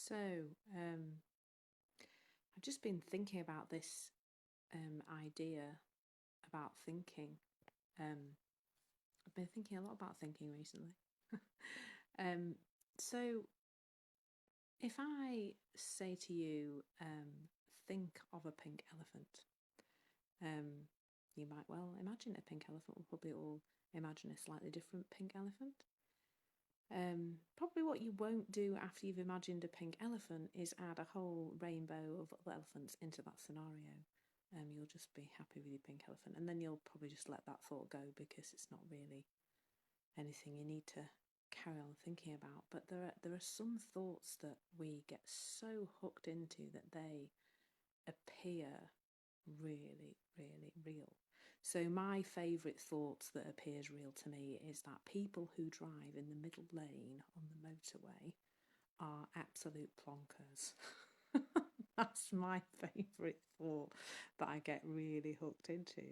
So, um, I've just been thinking about this idea about thinking. I've been thinking a lot about thinking recently. um, so, if I say to you, think of a pink elephant, um, you might well imagine a pink elephant. We'll probably all imagine a slightly different pink elephant. Probably what you won't do after you've imagined a pink elephant is add a whole rainbow of other elephants into that scenario. You'll just be happy with your pink elephant, and then you'll probably just let that thought go because it's not really anything you need to carry on thinking about. But there are some thoughts that we get so hooked into that they appear really, really real. So my favourite thoughts that appears real to me is that people who drive in the middle lane on the motorway are absolute plonkers. That's my favourite thought that I get really hooked into.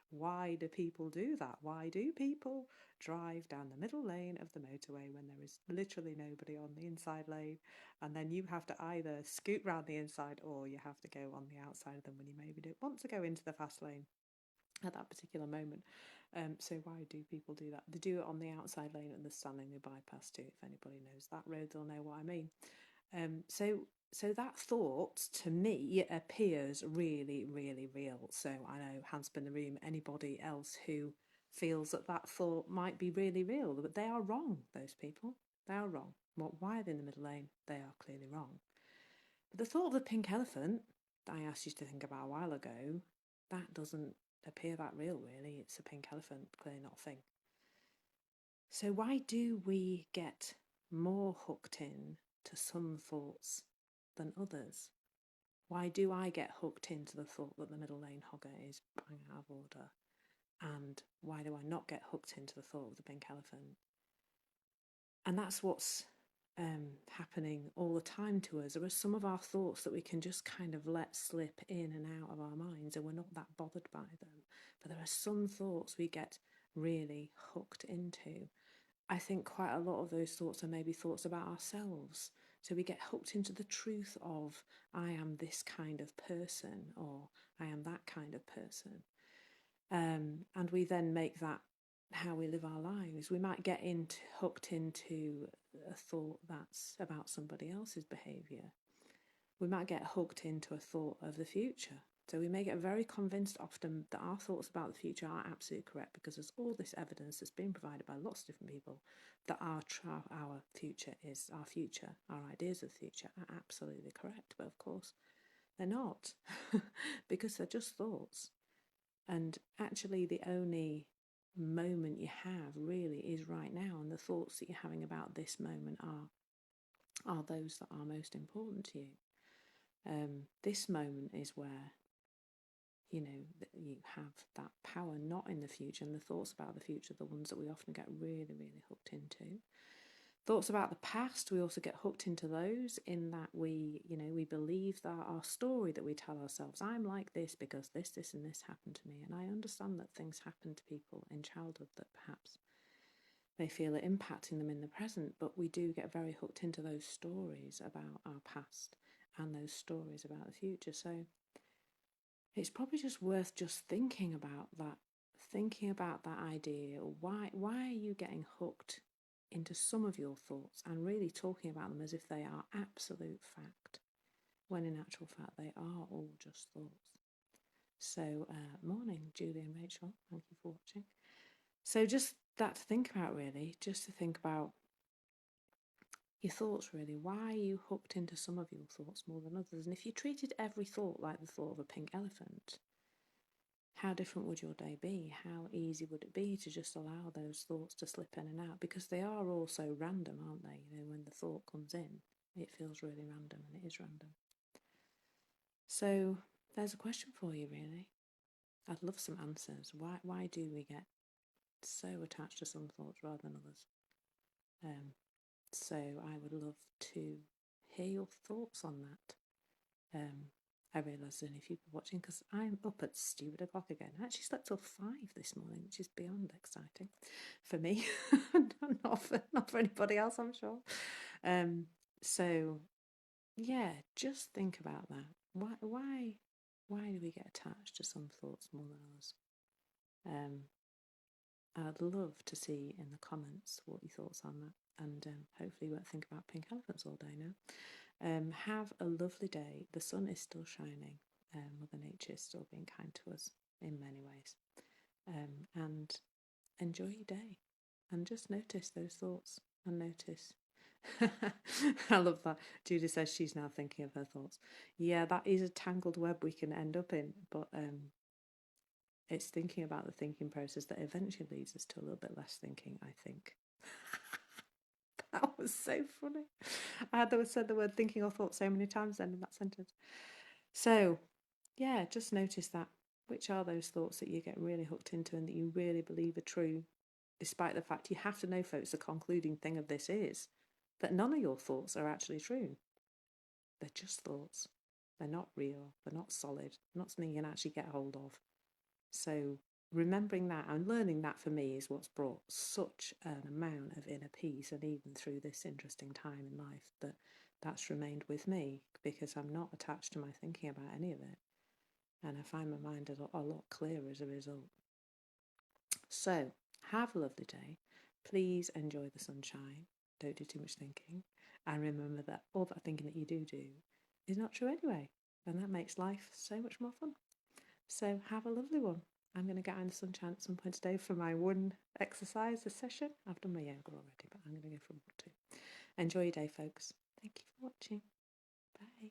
Why do people do that? Why do people drive down the middle lane of the motorway when there is literally nobody on the inside lane? And then you have to either scoot round the inside or you have to go on the outside of them when you maybe don't want to go into the fast lane at that particular moment. So why do people do that? They do it on the outside lane and the standing they bypass too. If anybody knows that road, they'll know what I mean. So that thought to me appears really, really real. So I know, hands up in the room, anybody else who feels that that thought might be really real, but they are wrong, those people. They are wrong. Why are they in the middle lane? They are clearly wrong. But the thought of the pink elephant that I asked you to think about a while ago, that doesn't appear that real, really. It's a pink elephant, clearly not a thing. So why do we get more hooked in to some thoughts than others? Why do I get hooked into the thought that the middle lane hogger is bang out of order? And why do I not get hooked into the thought of the pink elephant? And that's what's happening all the time to us. There are some of our thoughts that we can just kind of let slip in and out of our minds and we're not that bothered by them. But there are some thoughts we get really hooked into. I think quite a lot of those thoughts are maybe thoughts about ourselves. So we get hooked into the truth of, I am this kind of person, or I am that kind of person. And we then make that how we live our lives. We might get hooked into a thought that's about somebody else's behaviour. We might get hooked into a thought of the future. So we may get very convinced often that our thoughts about the future are absolutely correct because there's all this evidence that's been provided by lots of different people that our future is our future, our ideas of the future are absolutely correct. But of course, they're not because they're just thoughts. And actually, the only moment you have really is right now, and the thoughts that you're having about this moment are those that are most important to you. This moment is where that you have that power, not in the future, and the thoughts about the future, the ones that we often get really, really hooked into. Thoughts about the past, we also get hooked into those in that we believe that our story that we tell ourselves, I'm like this because this and this happened to me. And I understand that things happen to people in childhood that perhaps they feel it impacting them in the present, but we do get very hooked into those stories about our past and those stories about the future. So it's probably just worth just thinking about that idea. Why are you getting hooked into some of your thoughts and really talking about them as if they are absolute fact, when in actual fact they are all just thoughts? So morning, Julie and Rachel, thank you for watching. So just that to think about, really, just to think about your thoughts, really. Why are you hooked into some of your thoughts more than others? And if you treated every thought like the thought of a pink elephant, how different would your day be? How easy would it be to just allow those thoughts to slip in and out? Because they are all so random, aren't they? When the thought comes in, it feels really random, and it is random. So there's a question for you, really. I'd love some answers. Why do we get so attached to some thoughts rather than others? So I would love to hear your thoughts on that. I realise there's only a few people watching because I'm up at stupid o'clock again. I actually slept till 5 this morning, which is beyond exciting for me. not for anybody else, I'm sure. So yeah, just think about that. Why do we get attached to some thoughts more than others? I'd love to see in the comments what your thoughts on that, and hopefully you won't think about pink elephants all day now. Have a lovely day. The sun is still shining. Mother Nature is still being kind to us in many ways. And enjoy your day. And just notice those thoughts and notice. I love that. Judy says she's now thinking of her thoughts. Yeah, that is a tangled web we can end up in, but it's thinking about the thinking process that eventually leads us to a little bit less thinking, I think. That was so funny. I had said the word thinking or thought so many times then in that sentence. So, yeah, just notice that. Which are those thoughts that you get really hooked into and that you really believe are true, despite the fact you have to know, folks, the concluding thing of this is that none of your thoughts are actually true. They're just thoughts. They're not real. They're not solid. They're not something you can actually get hold of. So remembering that and learning that for me is what's brought such an amount of inner peace, and even through this interesting time in life, that's remained with me, because I'm not attached to my thinking about any of it, and I find my mind a lot clearer as a result. So have a lovely day. Please enjoy the sunshine. Don't do too much thinking, and remember that all that thinking that you do is not true anyway, and that makes life so much more fun. So have a lovely one. I'm going to get out in the sunshine at some point today for my one exercise, this session. I've done my yoga already, but I'm going to go for more too. Enjoy your day, folks. Thank you for watching. Bye.